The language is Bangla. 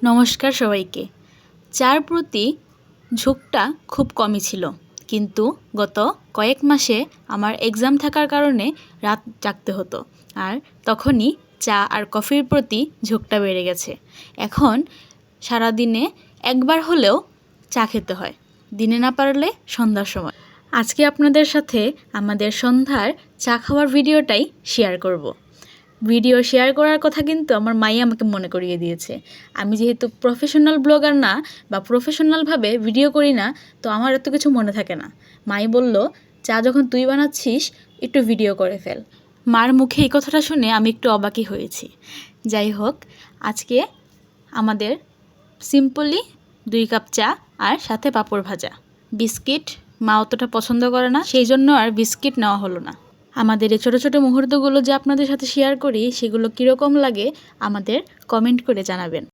নমস্কার সবাইকে। চার প্রতি ঝোঁকটা খুব কমই ছিল, কিন্তু গত কয়েক মাসে আমার এক্সাম থাকার কারণে রাত জাগতে হতো, আর তখনই চা আর কফির প্রতি ঝোঁকটা বেড়ে গেছে। এখন সারাদিনে একবার হলেও চা খেতে হয়, দিনে না পারলে সন্ধ্যার সময়। আজকে আপনাদের সাথে আমাদের সন্ধ্যার চা খাওয়ার ভিডিওটাই শেয়ার করব। ভিডিও শেয়ার করার কথা কিন্তু আমার মাই আমাকে মনে করিয়ে দিয়েছে। আমি যেহেতু প্রফেশনাল ব্লগার না বা প্রফেশনালভাবে ভিডিও করি না, তো আমার এত কিছু মনে থাকে না। মাই বলল, চা যখন তুই বানাচ্ছিস একটু ভিডিও করে ফেল। মার মুখে এই কথাটা শুনে আমি একটু অবাকই হয়েছি। যাই হোক, আজকে আমাদের সিম্পলি 2 কাপ চা আর সাথে পাঁপড় ভাজা। বিস্কিট মা অতটা পছন্দ করে না, সেই জন্য আর বিস্কিট নেওয়া হলো না। আমাদের এই ছোটো ছোটো মুহূর্তগুলো যে আপনাদের সাথে শেয়ার করি, সেগুলো কীরকম লাগে আমাদের কমেন্ট করে জানাবেন।